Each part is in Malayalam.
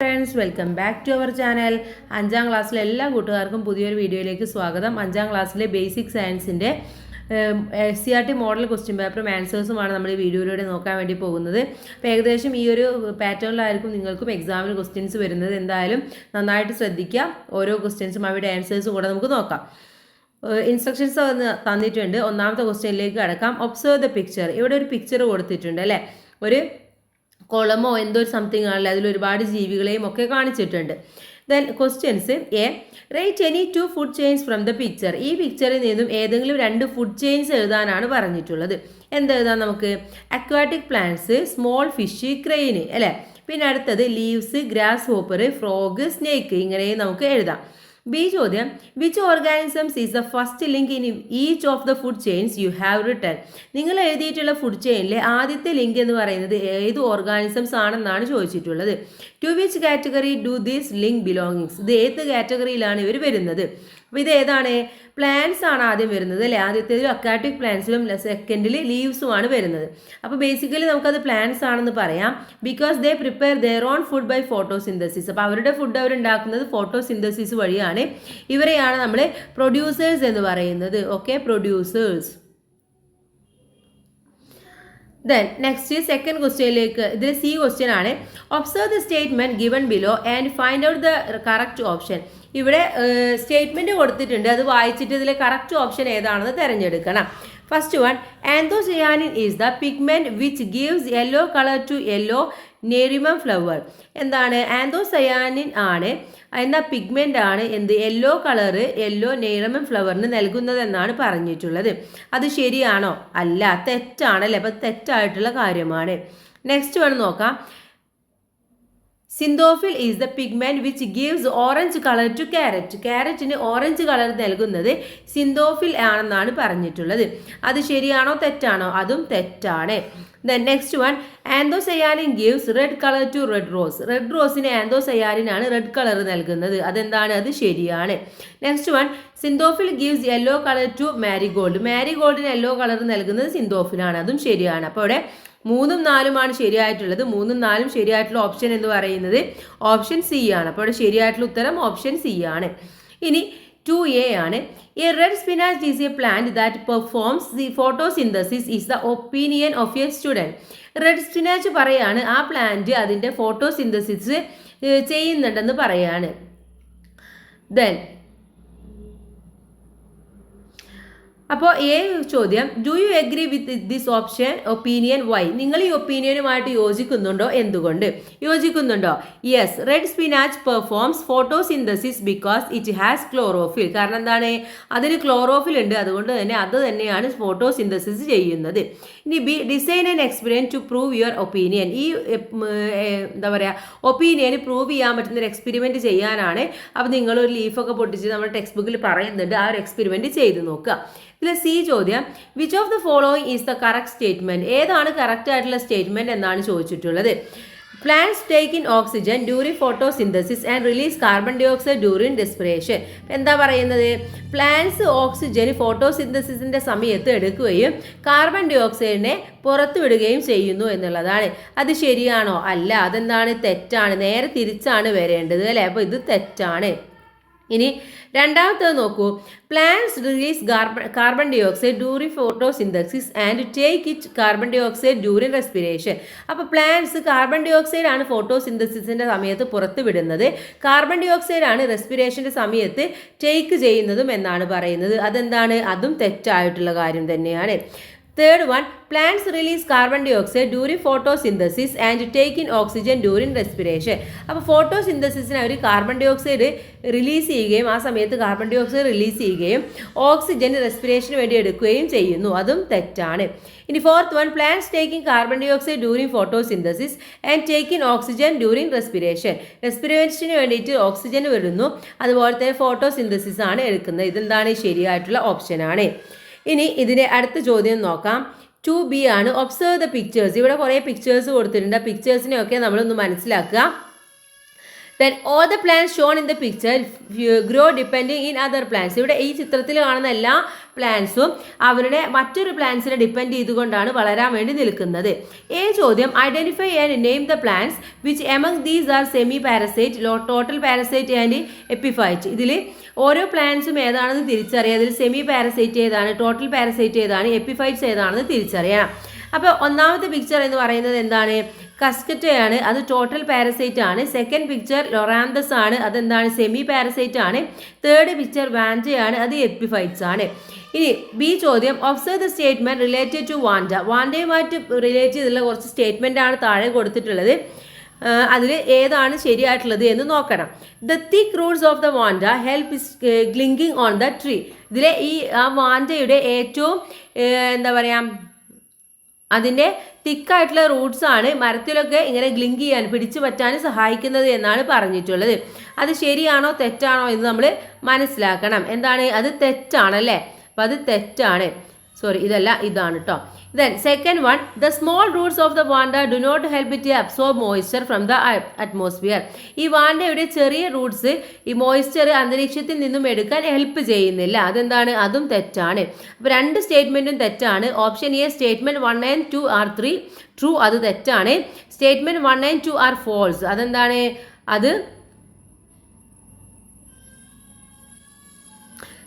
Friends, welcome back to our channel. 5ാം ക്ലാസ്സിലെ എല്ലാ കൂട്ടുകാർക്കും പുതിയൊരു വീഡിയോയിലേക്ക് സ്വാഗതം. 5ാം ക്ലാസ്സിലെ ബേസിക് സയൻസിൻ്റെ SCERT മോഡൽ ക്വസ്റ്റ്യൻ പേപ്പറും ആൻസേഴ്സുമാണ് നമ്മൾ ഈ വീഡിയോയിലൂടെ നോക്കാൻ വേണ്ടി പോകുന്നത്. അപ്പോൾ ഏകദേശം ഈ ഒരു പാറ്റേണിലായിരിക്കും നിങ്ങൾക്കും എക്സാമിന് ക്വസ്റ്റ്യൻസ് വരുന്നത്. എന്തായാലും നന്നായിട്ട് ശ്രദ്ധിക്കുക. ഓരോ ക്വസ്റ്റ്യൻസും അവരുടെ ആൻസേഴ്സും കൂടെ നമുക്ക് നോക്കാം. ഇൻസ്ട്രക്ഷൻസ് തന്നിട്ടുണ്ട്. ഒന്നാമത്തെ ക്വസ്റ്റ്യനിലേക്ക് കടക്കാം. Observe the picture. ഇവിടെ ഒരു പിക്ചർ കൊടുത്തിട്ടുണ്ട് അല്ലേ. ഒരു കുളമോ എന്തോ ഒരു സംതിങ് ആണല്ലേ, അതിൽ ഒരുപാട് ജീവികളെയും ഒക്കെ കാണിച്ചിട്ടുണ്ട്. Then questions A, write any 2 food chains from the picture. ഈ പിക്ചറിൽ നിന്നും ഏതെങ്കിലും 2 ഫുഡ് ചെയിൻസ് എഴുതാനാണ് പറഞ്ഞിട്ടുള്ളത്. എന്തെഴുതാം നമുക്ക്? Aquatic plants, small fish, crane അല്ലേ. പിന്നെ അടുത്തത് leaves, grass hopper, frog, snake. ഇങ്ങനെയും നമുക്ക് എഴുതാം. ബി ചോദ്യം, which organisms is the first link in each of the food chains you have written. നിങ്ങൾ എഴുതിയിട്ടുള്ള ഫുഡ് ചെയിനിലെ ആദ്യത്തെ ലിങ്ക് എന്ന് പറയുന്നത് ഏത് ഓർഗാനിസംസ് ആണെന്നാണ് ചോദിച്ചിട്ടുള്ളത്. To which category do these link belongings. ഇത് ഏത് കാറ്റഗറിയിലാണ് ഇവർ വരുന്നത്? അപ്പോൾ ഇത് ഏതാണ്? പ്ലാന്റ്സ് ആണ് ആദ്യം വരുന്നത് അല്ലേ. ആദ്യത്തേതിൽ അക്വാറ്റിക് പ്ലാന്റ്സിലും സെക്കൻഡിൽ ലീവ്സുമാണ് വരുന്നത്. അപ്പോൾ ബേസിക്കലി നമുക്കത് പ്ലാന്റ്സ് ആണെന്ന് പറയാം. Because they prepare their own food by photosynthesis. അപ്പോൾ അവരുടെ ഫുഡ് അവരുണ്ടാക്കുന്നത് ഫോട്ടോസിന്തസിസ് വഴിയാണ്. ഇവരെയാണ് നമ്മൾ പ്രൊഡ്യൂസേഴ്സ് എന്ന് പറയുന്നത്. Okay, producers. Then next second ക്വസ്റ്റ്യനിലേക്ക്, ഇതിൽ സി ക്വസ്റ്റ്യൻ ആണ്. Observe the statement given below and find out the correct option. ഇവിടെ സ്റ്റേറ്റ്മെന്റ് കൊടുത്തിട്ടുണ്ട്, അത് വായിച്ചിട്ട് ഇതിലെ കറക്റ്റ് ഓപ്ഷൻ ഏതാണെന്ന് തിരഞ്ഞെടുക്കണം. First one, anthocyanin is the pigment which gives yellow colour to yellow nerium flower. എന്താണ്? ആന്തോസയാനിൻ ആണ് എന്ന പിഗ്മെന്റ് ആണ് എന്ത് യെല്ലോ കളറ് യെല്ലോ നെരിമം ഫ്ലവറിന് നൽകുന്നത് എന്നാണ് പറഞ്ഞിട്ടുള്ളത്. അത് ശരിയാണോ? അല്ല, തെറ്റാണല്ലേ. അപ്പം തെറ്റായിട്ടുള്ള കാര്യമാണ്. നെക്സ്റ്റ് വൺ നോക്കാം. Xanthophyll is the pigment which gives orange colour to carrot. ക്യാരറ്റിന് ഓറഞ്ച് കളർ നൽകുന്നത് സിന്തോഫിൽ ആണെന്നാണ് പറഞ്ഞിട്ടുള്ളത്. അത് ശരിയാണോ തെറ്റാണോ? അതും തെറ്റാണ്. Then next one, anthocyanin gives red colour to red rose. Red റോസിന് ആന്തോസയാനിൻ ആണ് റെഡ് കളർ നൽകുന്നത്. അതെന്താണ്? അത് ശരിയാണ്. Next one, xanthophyll gives yellow colour to marigold. മാരിഗോൾഡിന് യെല്ലോ കളർ നൽകുന്നത് സിന്തോഫിലാണ്. അതും ശരിയാണ്. അപ്പോൾ ഇവിടെ 3ഉം 4ഉമാണ് ശരിയായിട്ടുള്ളത്. 3ഉം 4ഉം ശരിയായിട്ടുള്ള ഓപ്ഷൻ എന്ന് പറയുന്നത് ഓപ്ഷൻ സി ആണ്. അപ്പോൾ ഇവിടെ ശരിയായിട്ടുള്ള ഉത്തരം ഓപ്ഷൻ സി ആണ്. ഇനി 2A ആണ്. A red spinach is A plant that performs the photosynthesis is the opinion of A student. Red spinach പറയാണ് ആ പ്ലാന്റ് അതിൻ്റെ ഫോട്ടോസിന്തസിസ് ചെയ്യുന്നുണ്ടെന്ന് പറയാണ്. ദെൻ അപ്പോൾ ഏ ചോദ്യം, do you agree with this option opinion why. നിങ്ങൾ ഈ ഒപ്പീനിയനുമായിട്ട് യോജിക്കുന്നുണ്ടോ? എന്തുകൊണ്ട് യോജിക്കുന്നുണ്ടോ? Yes, red spinach performs photosynthesis because it has chlorophyll. കാരണം എന്താണ്? അതിന് ക്ലോറോഫിൽ ഉണ്ട്, അതുകൊണ്ട് തന്നെ അത് തന്നെയാണ് ഫോട്ടോസിന്തസിസ് ചെയ്യുന്നത്. ഇനി B, design and experiment to prove your opinion. ഈ എന്താ പറയുക, ഒപ്പീനിയൻ പ്രൂവ് ചെയ്യാൻ പറ്റുന്ന ഒരു എക്സ്പെരിമെന്റ് ചെയ്യാനാണ്. അപ്പോൾ നിങ്ങളൊരു ലീഫൊക്കെ പൊട്ടിച്ച് നമ്മുടെ ടെക്സ്റ്റ് ബുക്കിൽ പറയുന്നുണ്ട്, ആ ഒരു എക്സ്പെരിമെന്റ് ചെയ്ത് നോക്കുക. ഇതിൽ സി ചോദ്യം, which of the following is the correct statement. ഏതാണ് കറക്റ്റ് ആയിട്ടുള്ള സ്റ്റേറ്റ്മെന്റ് എന്നാണ് ചോദിച്ചിട്ടുള്ളത്. Plants take in oxygen during photosynthesis and release carbon dioxide during respiration. എന്താ പറയുന്നത്? പ്ലാന്റ്സ് ഓക്സിജൻ ഫോട്ടോസിന്തസിസിന്റെ സമയത്ത് എടുക്കുകയും കാർബൺ ഡൈ ഓക്സൈഡിനെ പുറത്തു വിടുകയും ചെയ്യുന്നു എന്നുള്ളതാണ്. അത് ശരിയാണോ? അല്ല, അതെന്താണ്? തെറ്റാണ്. നേരെ തിരിച്ചാണ് വരേണ്ടത് അല്ലേ. അപ്പോൾ ഇത് തെറ്റാണ്. ഇനി രണ്ടാമത്തേത് നോക്കൂ. Plants release carbon dioxide during photosynthesis and take it carbon dioxide during respiration. അപ്പോൾ പ്ലാന്റ്സ് കാർബൺ ഡൈ ഓക്സൈഡ് ആണ് ഫോട്ടോസിന്തസിസിൻ്റെ സമയത്ത് പുറത്ത് വിടുന്നത്, കാർബൺ ഡൈ ഓക്സൈഡ് ആണ് റെസ്പിറേഷൻ്റെ സമയത്ത് ടേക്ക് ചെയ്യുന്നതും എന്നാണ് പറയുന്നത്. അതെന്താണ്? അതും തെറ്റായിട്ടുള്ള കാര്യം തന്നെയാണ്. Third one, plants release carbon dioxide during photosynthesis and take in oxygen during respiration. അപ്പോൾ ഫോട്ടോസിന്തസിസിന് അവർ കാർബൺ ഡൈ ഓക്സൈഡ് റിലീസ് ചെയ്യുകയും ആ സമയത്ത് കാർബൺ ഡൈ ഓക്സൈഡ് റിലീസ് ചെയ്യുകയും ഓക്സിജൻ റെസ്പിറേഷന് വേണ്ടി എടുക്കുകയും ചെയ്യുന്നു. അതും തെറ്റാണ്. ഇനി fourth one, plants taking carbon dioxide during photosynthesis and take in oxygen during respiration. റെസ്പിറേഷന് വേണ്ടിയിട്ട് ഓക്സിജൻ വരുന്നു, അതുപോലെ തന്നെ ഫോട്ടോസിന്തസിസ് ആണ് എടുക്കുന്നത്. ഇതെന്താണ്? ശരിയായിട്ടുള്ള ഓപ്ഷനാണ്. ഇനി ഇതിൻ്റെ അടുത്ത ചോദ്യം നോക്കാം. 2B ആണ്. Observe the pictures. ഇവിടെ കുറേ പിക്ചേഴ്സ് കൊടുത്തിട്ടുണ്ട്. ആ പിക്ചേഴ്സിനെയൊക്കെ നമ്മളൊന്ന് മനസ്സിലാക്കുക. Then all the plants shown in the picture grow depending in other plants. ഇവിടെ ഈ ചിത്രത്തിൽ കാണുന്ന എല്ലാ പ്ലാന്റ്സും അവരുടെ മറ്റൊരു പ്ലാന്റ്സിനെ ഡിപ്പെൻഡ് ചെയ്തുകൊണ്ടാണ് വളരാൻ വേണ്ടി നിൽക്കുന്നത്. ചോദ്യം identify and name the plants which among these are semi parasite, total parasite and epiphyte. ഇതിൽ ഓരോ പ്ലാന്റ്സും ഏതാണെന്ന് തിരിച്ചറിയാം. അതിൽ സെമി പാരസൈറ്റ് ഏതാണ്, ടോട്ടൽ പാരസൈറ്റ് ഏതാണ്, എപ്പിഫൈറ്റ്സ് ഏതാണെന്ന് തിരിച്ചറിയണം. അപ്പോൾ ഒന്നാമത്തെ പിക്ചർ എന്ന് പറയുന്നത് എന്താണ്? കസ്കറ്റയാണ്, അത് ടോട്ടൽ പാരസൈറ്റ് ആണ്. സെക്കൻഡ് പിക്ചർ ലൊറാന്തസ് ആണ്, അതെന്താണ്? സെമി പാരസൈറ്റ് ആണ്. തേർഡ് പിക്ചർ വാൻജയാണ്, അത് എപ്പിഫൈറ്റ്സ് ആണ്. ഇനി ബി ചോദ്യം, observe the statement related to vanda. വാൻഡയുമായിട്ട് റിലേറ്റ് ചെയ്തുള്ള കുറച്ച് സ്റ്റേറ്റ്മെന്റ് ആണ് താഴെ കൊടുത്തിട്ടുള്ളത്. അതിൽ ഏതാണ് ശരിയായിട്ടുള്ളത് എന്ന് നോക്കണം. The thick roots of the vanda help clinging on the tree. ഇതിലെ ഈ വാൻഡയുടെ ഏറ്റവും എന്താ പറയുക, അതിൻ്റെ തിക്കായിട്ടുള്ള റൂട്ട്സ് ആണ് മരത്തിലൊക്കെ ഇങ്ങനെ ഗ്ലിങ്ക് ചെയ്യാൻ, പിടിച്ചു പറ്റാൻ സഹായിക്കുന്നത് എന്നാണ് പറഞ്ഞിട്ടുള്ളത്. അത് ശരിയാണോ തെറ്റാണോ എന്ന് നമ്മൾ മനസ്സിലാക്കണം. എന്താണ്? അത് തെറ്റാണല്ലേ. അപ്പം അത് തെറ്റാണ്. സോറി, ഇതല്ല, ഇതാണ് കേട്ടോ. Then second one, the small roots of the vanda do not help it to absorb moisture from the atmosphere. ഈ വാണ്ടയുടെ ചെറിയ റൂട്ട്സ് ഈ മോയ്സ്ചർ അന്തരീക്ഷത്തിൽ നിന്നും എടുക്കാൻ ഹെൽപ്പ് ചെയ്യുന്നില്ല. അതെന്താണ്? അതും തെറ്റാണ്. അപ്പോൾ രണ്ട് സ്റ്റേറ്റ്മെൻറ്റും തെറ്റാണ്. Option A statement 1 and 2 are true, അത് തെറ്റാണ്. സ്റ്റേറ്റ്മെൻറ്റ് 1 and 2 ആർ ഫോൾസ്, അതെന്താണ്? അത്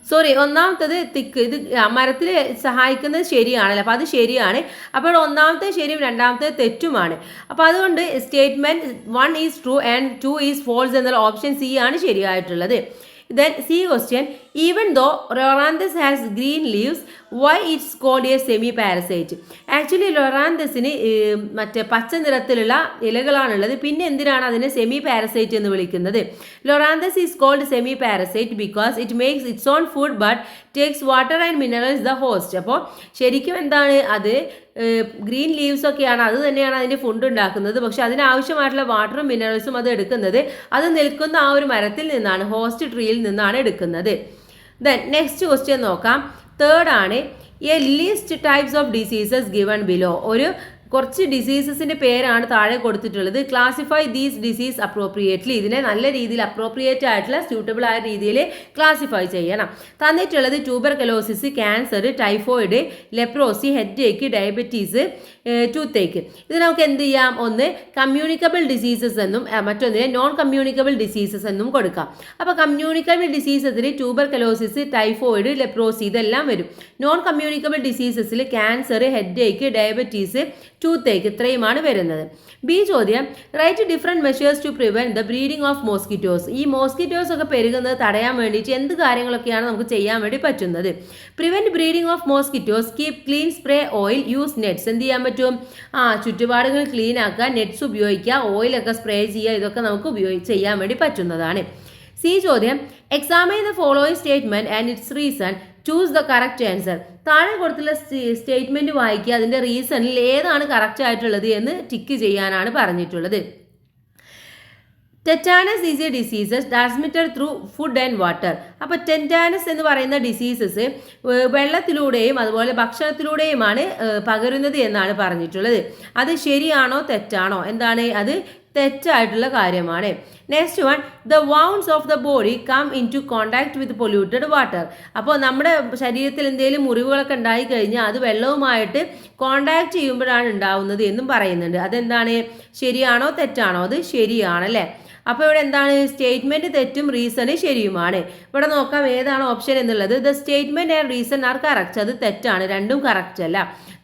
സോറി, ഒന്നാമത്തത് തിക്ക്, ഇത് മരത്തിൽ സഹായിക്കുന്നത് ശരിയാണല്ലോ, അപ്പോൾ അത് ശരിയാണ്. അപ്പോൾ ഒന്നാമത്തെ ശരിയും രണ്ടാമത്തെ തെറ്റുമാണ്. അപ്പോൾ അതുകൊണ്ട് statement 1 is true and 2 is false എന്നുള്ള ഓപ്ഷൻ സി ആണ് ശരിയായിട്ടുള്ളത്. Then C question, even though Loranthus has green leaves, why it's called a semi-parasite? Actually Loranthusന് മറ്റേ പച്ച നിറത്തിലുള്ള ഇലകളാണുള്ളത്, പിന്നെ എന്തിനാണ് അതിനെ സെമി പാരസൈറ്റ് എന്ന് വിളിക്കുന്നത്? Loranthus is called semi-parasite because it makes its own food but takes water and minerals the host. അപ്പോൾ ശരിക്കും എന്താണ്? അത് ഗ്രീൻ ലീവ്സ് ഒക്കെയാണ്, അത് തന്നെയാണ് അതിൻ്റെ ഫുഡ് ഉണ്ടാക്കുന്നത്. പക്ഷെ അതിനാവശ്യമായിട്ടുള്ള വാട്ടറും മിനറൽസും അത് എടുക്കുന്നത് അത് നിൽക്കുന്ന ആ ഒരു മരത്തിൽ നിന്നാണ്, ഹോസ്റ്റ് ട്രീയിൽ നിന്നാണ് എടുക്കുന്നത്. ദെൻ നെക്സ്റ്റ് ക്വസ്റ്റ്യൻ നോക്കാം. തേർഡ് ആണ്, A list types of diseases given below. കുറച്ച് ഡിസീസസിൻ്റെ പേരാണ് താഴെ കൊടുത്തിട്ടുള്ളത്. Classify these disease appropriately. ഇതിനെ നല്ല രീതിയിൽ അപ്രോപ്രിയേറ്റ് ആയിട്ടുള്ള സ്യൂട്ടബിൾ ആയ രീതിയിൽ ക്ലാസിഫൈ ചെയ്യണം. തന്നിട്ടുള്ളത് tuberculosis, cancer, typhoid, leprosy, headache, diabetes, toothache. ഇത് നമുക്ക് എന്ത് ചെയ്യാം? ഒന്ന് കമ്മ്യൂണിക്കബിൾ ഡിസീസസ് എന്നും മറ്റൊന്നിനെ നോൺ കമ്മ്യൂണിക്കബിൾ ഡിസീസസ് എന്നും കൊടുക്കാം. അപ്പോൾ കമ്മ്യൂണിക്കബിൾ ഡിസീസസിൽ ട്യൂബർകലോസിസ്, ടൈഫോയിഡ്, ലെപ്രോസി ഇതെല്ലാം വരും. നോൺ കമ്മ്യൂണിക്കബിൾ ഡിസീസസിൽ ക്യാൻസർ, ഹെഡേക്ക്, ഡയബറ്റീസ്, ടൂത്തേക്ക് ഇത്രയുമാണ് വരുന്നത്. ബി ചോദ്യം, write different measures to prevent the breeding of mosquitoes. ഈ മോസ്കിറ്റോസ് ഒക്കെ പെരുകുന്നത് തടയാൻ വേണ്ടിയിട്ട് എന്ത് കാര്യങ്ങളൊക്കെയാണ് നമുക്ക് ചെയ്യാൻ വേണ്ടി പറ്റുന്നത്? Prevent breeding of mosquitoes, keep clean, spray oil, use nets. എന്ത് ചെയ്യാൻ പറ്റും? ചുറ്റുപാടുകൾ ക്ലീൻ ആക്കുക, നെറ്റ്സ് ഉപയോഗിക്കുക, ഓയിലൊക്കെ സ്പ്രേ ചെയ്യുക, ഇതൊക്കെ നമുക്ക് ചെയ്യാൻ വേണ്ടി പറ്റുന്നതാണ്. സി ചോദ്യം, examine the following statement and its reason, choose the correct answer. താഴെ കൊടുത്തുള്ള സ്റ്റേറ്റ്മെന്റ് വായിക്കുക, അതിൻ്റെ റീസണിൽ ഏതാണ് കറക്റ്റ് ആയിട്ടുള്ളത് എന്ന് ടിക്ക് ചെയ്യാനാണ് പറഞ്ഞിട്ടുള്ളത്. Tetanus is a diseases transmitted through food and water. അപ്പോൾ ടെറ്റാനസ് എന്ന് പറയുന്ന ഡിസീസസ് വെള്ളത്തിലൂടെയും അതുപോലെ ഭക്ഷണത്തിലൂടെയുമാണ് പകരുന്നത് എന്നാണ് പറഞ്ഞിട്ടുള്ളത്. അത് ശരിയാണോ തെറ്റാണോ? എന്താണ്? അത് തെറ്റായിട്ടുള്ള കാര്യമാണ്. Next one, the wounds of the body come into contact with polluted water. അപ്പോൾ നമ്മുടെ ശരീരത്തിൽ എന്തെങ്കിലും മുറിവുകളൊക്കെ ഉണ്ടായി കഴിഞ്ഞാൽ അത് വെള്ളവുമായിട്ട് കോണ്ടാക്ട് ചെയ്യുമ്പോഴാണ് ഉണ്ടാവുന്നത് എന്നും പറയുന്നുണ്ട്. അതെന്താണ്? ശരിയാണോ തെറ്റാണോ? അത് ശരിയാണല്ലേ. അപ്പോൾ ഇവിടെ എന്താണ്? സ്റ്റേറ്റ്മെൻറ്റ് തെറ്റും റീസണ് ശരിയുമാണ്. ഇവിടെ നോക്കാം ഏതാണ് ഓപ്ഷൻ എന്നുള്ളത്. The statement and reason are correct. അത് തെറ്റാണ്, രണ്ടും കറക്റ്റ് അല്ല.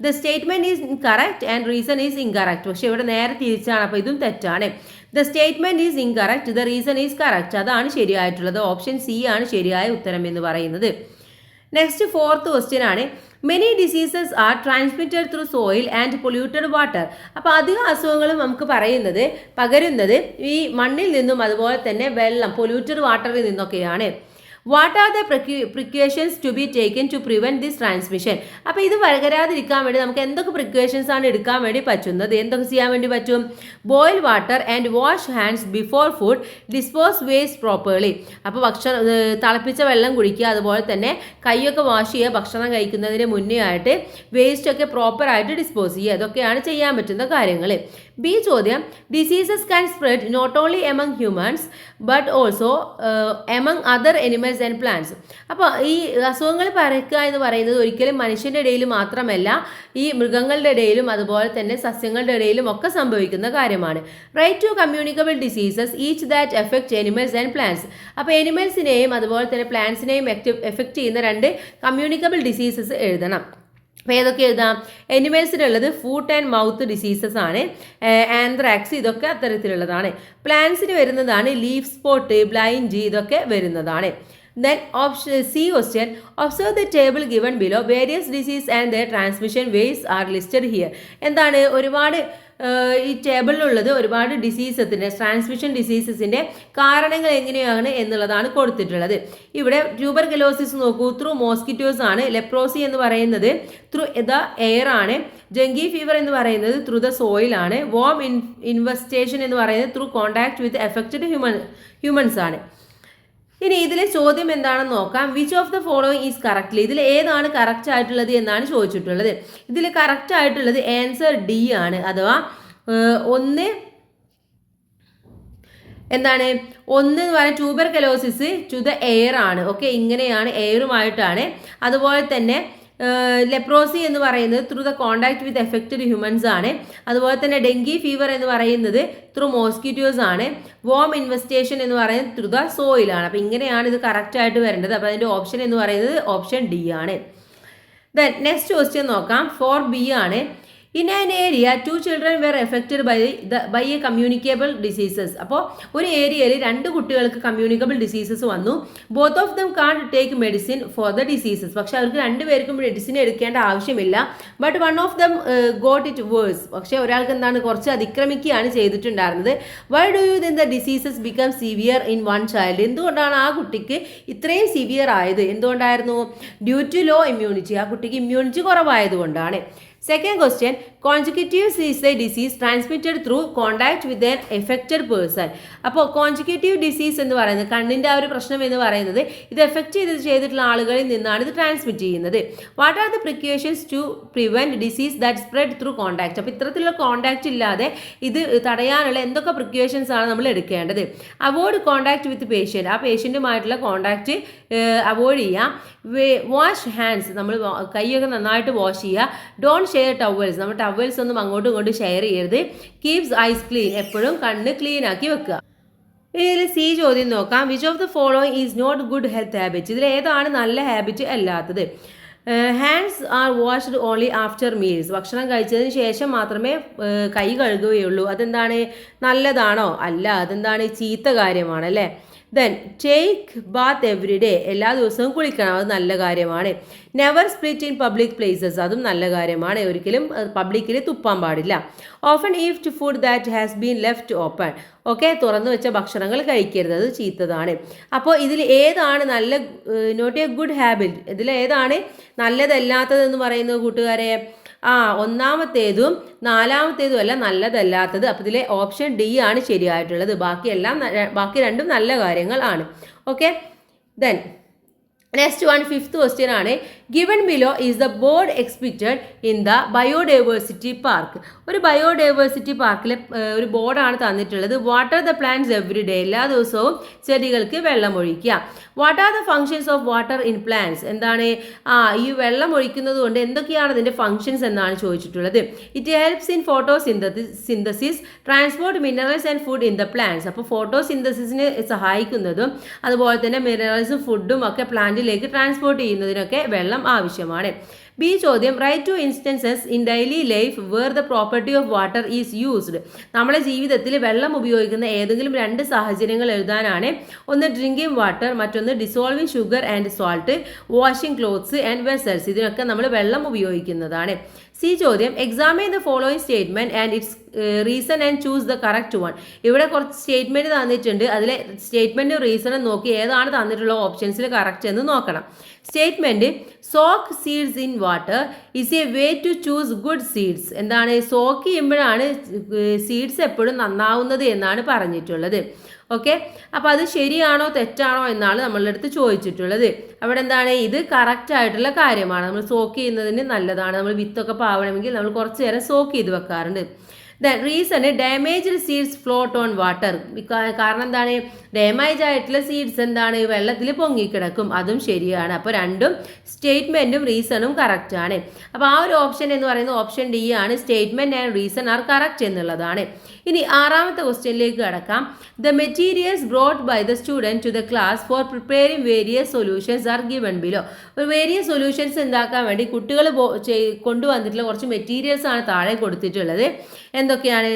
The statement is correct and reason is incorrect. പക്ഷേ ഇവിടെ നേരെ തിരിച്ചാണ്, അപ്പോൾ ഇതും തെറ്റാണ്. The statement is incorrect, the reason is correct. അതാണ് ശരിയായിട്ടുള്ളത്. ഓപ്ഷൻ സി ആണ് ശരിയായ ഉത്തരം എന്ന് പറയുന്നത്. നെക്സ്റ്റ് ഫോർത്ത് ക്വസ്റ്റ്യൻ ആണ്, many diseases are transmitted through soil and polluted water. അപ്പോൾ അധികം അസുഖങ്ങളും നമുക്ക് പകരുന്നത് ഈ മണ്ണിൽ നിന്നും അതുപോലെ തന്നെ വെള്ളം, പൊല്യൂട്ടഡ് വാട്ടറിൽ നിന്നൊക്കെയാണ്. What are the precautions to be taken to prevent this transmission. അപ്പോൾ ഇത് വരാതിരിക്കാൻ വേണ്ടി നമുക്ക് എന്തൊക്കെ പ്രിക്കോഷൻസ് ആണ് എടുക്കാൻ വേണ്ടി പറ്റുന്നത്? എന്തൊക്കെ ചെയ്യാൻ വേണ്ടി പറ്റും? Boil water and wash hands before food, dispose waste properly. അപ്പോൾ തിളപ്പിച്ച വെള്ളം കുടിക്കുക, അതുപോലെ തന്നെ കൈയൊക്കെ വാഷ് ചെയ്യുക, ഭക്ഷണം കഴിക്കുന്നതിന് മുന്നേ ആയിട്ട് വേസ്റ്റൊക്കെ പ്രോപ്പറായിട്ട് ഡിസ്പോസ് ചെയ്യുക. ഇതൊക്കെയാണ് ചെയ്യാൻ പറ്റുന്ന കാര്യങ്ങൾ. ബി ചോദ്യം diseases can spread not only among humans but also among other animals and plants. അപ്പോൾ ഈ അസുഖങ്ങൾ പരക്കുക എന്ന് പറയുന്നത് ഒരിക്കലും മനുഷ്യൻ്റെ ഇടയിൽ മാത്രമല്ല, ഈ മൃഗങ്ങളുടെ ഇടയിലും അതുപോലെ തന്നെ സസ്യങ്ങളുടെ ഇടയിലും ഒക്കെ സംഭവിക്കുന്ന കാര്യമാണ്. Write two communicable diseases each that affect animals and plants. അപ്പോൾ എനിമൽസിനെയും അതുപോലെ തന്നെ പ്ലാന്റ്സിനെയും എഫക്ട് ചെയ്യുന്ന 2 കമ്മ്യൂണിക്കബിൾ ഡിസീസസ് എഴുതണം. അപ്പോൾ ഏതൊക്കെ എഴുതാം? എനിമൽസിനുള്ളത് ഫുട്ട് ആൻഡ് മൗത്ത് ഡിസീസസ് ആണ്, ആന്ത്രാക്സ് ഇതൊക്കെ അത്തരത്തിലുള്ളതാണ്. പ്ലാന്റ്സിന് വരുന്നതാണ് ലീഫ് സ്പോട്ട്, ബ്ലൈൻഡ് ഇതൊക്കെ വരുന്നതാണ്. Then option C question, observe the table given below, various disease and their transmission ways are listed here. എന്താണ് ഒരുപാട് ഈ ടേബിളിലുള്ളത് ഒരുപാട് ഡിസീസസിൻ്റെ ട്രാൻസ്മിഷൻ ഡിസീസസിൻ്റെ കാരണങ്ങൾ എങ്ങനെയാണ് എന്നുള്ളതാണ് കൊടുത്തിട്ടുള്ളത്. ഇവിടെ ട്യൂബർകുലോസിസ് നോക്കൂ, ത്രൂ മോസ്കിറ്റോസ് ആണ്. ലെപ്രോസി എന്ന് പറയുന്നത് ത്രൂ ദ എയർ ആണ്. ഡെങ്കി ഫീവർ എന്ന് പറയുന്നത് ത്രൂ ദ സോയിൽ ആണ്. വോം ഇൻവെസ്റ്റേഷൻ എന്ന് പറയുന്നത് through contact with affected humans ആണ്. ഇനി ഇതിലെ ചോദ്യം എന്താണെന്ന് നോക്കാം. Which of the following is correctly, ഇതിൽ ഏതാണ് കറക്റ്റ് ആയിട്ടുള്ളത് എന്നാണ് ചോദിച്ചിട്ടുള്ളത്. ഇതിൽ കറക്റ്റ് ആയിട്ടുള്ളത് ആൻസർ ഡി ആണ്. അഥവാ 1 എന്താണ് 1 എന്ന് പറയുന്നത് ട്യൂബർകുലോസിസ് ടു ദ എയർ ആണ്. ഓക്കെ, ഇങ്ങനെയാണ്, എയറുമായിട്ടാണ്. അതുപോലെ തന്നെ ലെപ്രോസി എന്ന് പറയുന്നത് through the contact with affected humans ആണ്. അതുപോലെ തന്നെ ഡെങ്കി ഫീവർ എന്ന് പറയുന്നത് ത്രൂ മോസ്കിറ്റോസ് ആണ്. വോം ഇൻവെസ്റ്റേഷൻ എന്ന് പറയുന്നത് ത്രൂ ദ സോയിലാണ്. അപ്പോൾ ഇങ്ങനെയാണ് ഇത് കറക്റ്റ് ആയിട്ട് വരേണ്ടത്. അപ്പോൾ അതിൻ്റെ ഓപ്ഷൻ എന്ന് പറയുന്നത് ഓപ്ഷൻ ഡി ആണ്. ദെൻ നെക്സ്റ്റ് ക്വസ്റ്റ്യൻ നോക്കാം. 4B ആണ്. In an area 2 children were affected by a communicable diseases. അപ്പോൾ ഒരു ഏരിയയിൽ 2 കുട്ടികൾക്ക് കമ്മ്യൂണിക്കബിൾ ഡിസീസസ് വന്നു. Both of them can't take medicine for the diseases. പക്ഷെ അവർക്ക് 2 പേർക്കും മെഡിസിൻ എടുക്കേണ്ട ആവശ്യമില്ല. But one of them got it worse. പക്ഷേ ഒരാൾക്ക് എന്താണ് കുറച്ച് അതിക്രമിക്കുകയാണ് ചെയ്തിട്ടുണ്ടായിരുന്നത്. Why do you then the diseases become severe in one child. എന്തുകൊണ്ടാണ് ആ കുട്ടിക്ക് ഇത്രയും സിവിയർ ആയത്? എന്തുകൊണ്ടായിരുന്നു? Due to low immunity. ആ കുട്ടിക്ക് ഇമ്മ്യൂണിറ്റി കുറവായതുകൊണ്ടാണ്. Second question, conjunctivitis is a disease transmitted through contact with an affected person. അപ്പോൾ കോൺജുഗേറ്റീവ് ഡിസീസ് എന്ന് പറയുന്നത് കണ്ണിൻ്റെ ആ ഒരു പ്രശ്നം എന്ന് പറയുന്നത് ഇത് എഫക്റ്റ് ചെയ്തിട്ടുള്ള ആളുകളിൽ നിന്നാണ് ഇത് ട്രാൻസ്മിറ്റ് ചെയ്യുന്നത്. What are the precautions to prevent disease that spread through contact. അപ്പോൾ ഇത്തരത്തിലുള്ള കോൺടാക്റ്റ് ഇല്ലാതെ ഇത് തടയാനുള്ള എന്തൊക്കെ പ്രിക്കോഷൻസ് ആണ് നമ്മൾ എടുക്കേണ്ടത്? അവോയ്ഡ് കോൺടാക്ട് വിത്ത് പേഷ്യൻറ്റ്. ആ പേഷ്യൻറ്റുമായിട്ടുള്ള കോൺടാക്റ്റ് അവോയ്ഡ് ചെയ്യുക. വാഷ് ഹാൻഡ്സ്, നമ്മൾ കൈയൊക്കെ നന്നായിട്ട് വാഷ് ചെയ്യുക. ഡോണ്ട് ഷെയർ ടവൽസ്, നമ്മൾ ടവൽസ് ഒന്നും അങ്ങോട്ടും ഇങ്ങോട്ടും ഷെയർ ചെയ്യരുത്. കീപ്സ് ഐസ് ക്ലീൻ, എപ്പോഴും കണ്ണ് ക്ലീൻ ആക്കി വെക്കുക. ഇതിൽ സി ചോദ്യം നോക്കാം. Which of the following is not good health habit. ഇതിൽ ഏതാണ് നല്ല ഹാബിറ്റ് അല്ലാത്തത്? Hands are washed only after meals. ഭക്ഷണം കഴിച്ചതിന് ശേഷം മാത്രമേ കൈ കഴുകുകയുള്ളൂ. അതെന്താണ്? നല്ലതാണോ? അല്ല, അതെന്താണ്? ചീത്ത കാര്യമാണ് അല്ലേ. Then take Baat every day, എല്ലാ ദിവസവും കുളിക്കണം, അത് നല്ല കാര്യമാണ്. Never split in public places, അതും നല്ല കാര്യമാണ്, ഒരിക്കലും പബ്ലിക്കിൽ തുപ്പാൻ പാടില്ല. Often eat food that has been left open, okay, തുറന്നു വെച്ച ഭക്ഷണങ്ങൾ കഴിക്കരുത്, അത് ചീത്തതാണ്. അപ്പോൾ ഇതിൽ ഏതാണ് നല്ല, നോട്ട് എ ഗുഡ് ഹാബിറ്റ്, ഇതിൽ ഏതാണ് നല്ലതല്ലാത്തതെന്ന് പറയുന്നത് കൂട്ടുകാരെ? ഒന്നാമത്തേതും 4മത്തേതും അല്ല നല്ലതല്ലാത്തത്. അപ്പോൾ ഇതിലെ ഓപ്ഷൻ ഡി ആണ് ശരിയായിട്ടുള്ളത്. ബാക്കി 2ഉം നല്ല കാര്യങ്ങൾ ആണ്. Okay, then next one 5th question ആണ്. Given below is the board expected in the biodiversity park. ഒരു ബയോഡൈവേഴ്സിറ്റി പാർക്കിലെ ഒരു ബോർഡാണ് തന്നിട്ടുള്ളത്. Water the plants every day, എല്ലാ ദിവസവും ചെടികൾക്ക് വെള്ളം ഒഴിക്കുക. What are the functions of water in plants, എന്താണ് ഈ വെള്ളം ഒഴിക്കുന്നത് കൊണ്ട് എന്തൊക്കെയാണ് അതിൻ്റെ ഫങ്ഷൻസ് എന്നാണ് ചോദിച്ചിട്ടുള്ളത്. It helps in photosynthesis, transport minerals and food in the plants. അപ്പോൾ ഫോട്ടോസിന്തസിസിന് സഹായിക്കുന്നതും അതുപോലെ തന്നെ മിനറൽസും ഫുഡും ഒക്കെ പ്ലാന്റിലേക്ക് ട്രാൻസ്പോർട്ട് ചെയ്യുന്നതിനൊക്കെ വെള്ളം ആവശ്യമാണ്. ബി ചോദ്യം, write two instances in daily life where the property of water is used. നമ്മുടെ ജീവിതത്തിൽ വെള്ളം ഉപയോഗിക്കുന്ന ഏതെങ്കിലും 2 സാഹചര്യങ്ങൾ എഴുതാനാണ്. ഒന്ന് ഡ്രിങ്കിങ് വാട്ടർ, മറ്റൊന്ന് dissolving sugar and salt, washing clothes and vessels. ഇതിനൊക്കെ നമ്മൾ വെള്ളം ഉപയോഗിക്കുന്നതാണ്. സി ചോദ്യം, examine the following statement and its reason and choose the correct one. ഇവിടെ കുറച്ച് സ്റ്റേറ്റ്മെന്റ് തന്നിട്ടുണ്ട്, അതിലെ സ്റ്റേറ്റ്മെന്റും റീസണും നോക്കി ഏതാണ് തന്നിട്ടുള്ള ഓപ്ഷൻസിൽ കറക്റ്റ് എന്ന് നോക്കണം. Statement, soak seeds in water is a way to choose good seeds. എന്താണ്? സോക്ക് ചെയ്യുമ്പോഴാണ് സീഡ്സ് എപ്പോഴും നന്നാവുന്നത് എന്നാണ് പറഞ്ഞിട്ടുള്ളത്. ഓക്കെ, അപ്പോൾ അത് ശരിയാണോ തെറ്റാണോ എന്നാണ് നമ്മളുടെ അടുത്ത് ചോദിച്ചിട്ടുള്ളത്. അവിടെ എന്താണ്? ഇത് കറക്റ്റ് ആയിട്ടുള്ള കാര്യമാണ്. നമ്മൾ സോക്ക് ചെയ്യുന്നതിന് നല്ലതാണ്. നമ്മൾ വിത്തൊക്കെ പാവണമെങ്കിൽ നമ്മൾ കുറച്ച് നേരം സോക്ക് ചെയ്ത് വെക്കാറുണ്ട്. Then reason damaged seeds float on water. കാരണം എന്താണ്, ഡാമേജ് ആയിട്ടുള്ള സീഡ്സ് എന്താണ് വെള്ളത്തിൽ പൊങ്ങിക്കിടക്കും. അതും ശരിയാണ്. അപ്പോൾ രണ്ടും സ്റ്റേറ്റ്മെന്റും റീസണും കറക്റ്റ് ആണ്. അപ്പോൾ ആ ഒരു ഓപ്ഷൻ എന്ന് പറയുന്നത് ഓപ്ഷൻ ഡി ആണ്. Statement and reason are correct എന്നുള്ളതാണ്. ഇനി ആറാമത്തെ ക്വസ്റ്റ്യനിലേക്ക് കടക്കാം. The materials brought by the student to the class for preparing various solutions are given below. Various solutions ഉണ്ടാക്കാൻ വേണ്ടി കുട്ടികൾ കൊണ്ടുവന്നിട്ടുള്ള കുറച്ച് മെറ്റീരിയൽസ് ആണ് താഴെ കൊടുത്തിട്ടുള്ളത്. എന്തൊക്കെയാണ്?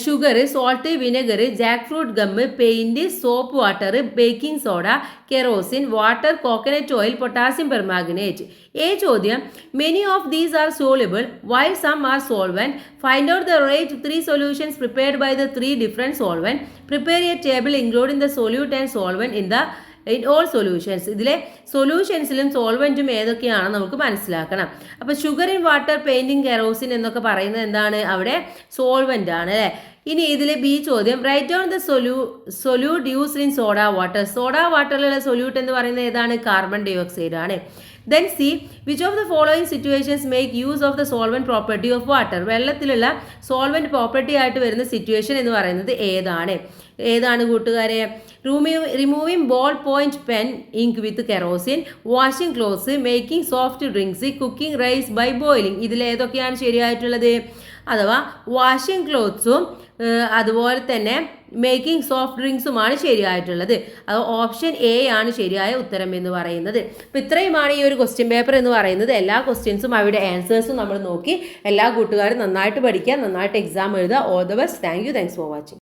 Sugar, salt, vinegar, jackfruit gum, paint, soap water, baking soda, kerosene, water, coconut oil, potassium permanganate. A ചോദ്യം, many of these are soluble while some are solvent. Find out the rate 3 solutions prepared by the 3 different solvent. Prepare a table including the solute and solvent in all solutions. ഇതിലെ സൊല്യൂഷൻസിലും സോൾവെന്റും ഏതൊക്കെയാണെന്ന് നമുക്ക് മനസ്സിലാക്കണം. അപ്പോൾ sugar in water, painting, kerosene എന്നൊക്കെ പറയുന്നത് എന്താണ്? അവിടെ സോൾവെന്റ് ആണ് അല്ലേ. ഇനി ഇതിലെ ബി ചോദ്യം, write down the solute used in soda water. Soda വാട്ടറിലുള്ള സൊല്യൂട്ട് എന്ന് പറയുന്നത് ഏതാണ്? കാർബൺ ഡൈ ഓക്സൈഡ് ആണ്. Then C, which of the following situations make use of the solvent property of water. വെള്ളത്തിലുള്ള സോൾവെന്റ് പ്രോപ്പർട്ടി ആയിട്ട് വരുന്ന സിറ്റുവേഷൻ എന്ന് പറയുന്നത് ഏതാണ് കൂട്ടുകാരെ? Removing ball point pen ink with kerosene, washing clothes, making soft drinks, cooking rice by boiling. ഇതിലേതൊക്കെയാണ് ശരിയായിട്ടുള്ളത്? അഥവാ വാഷിംഗ് ക്ലോത്ത്സും അതുപോലെ തന്നെ മേക്കിംഗ് സോഫ്റ്റ് ഡ്രിങ്ക്സുമാണ് ശരിയായിട്ടുള്ളത്. അത് ഓപ്ഷൻ എ ആണ് ശരിയായ ഉത്തരം എന്ന് പറയുന്നത്. അപ്പോൾ ഇത്രയുമാണ് ഈ ഒരു ക്വസ്റ്റ്യൻ പേപ്പർ എന്ന് പറയുന്നത്. എല്ലാ ക്വസ്റ്റ്യൻസും അവിടെ ആൻസേഴ്സും നമ്മൾ നോക്കി. എല്ലാ കൂട്ടുകാരും നന്നായിട്ട് പഠിക്കുക, നന്നായിട്ട് എക്സാം എഴുതുക. All the best. Thanks for watching.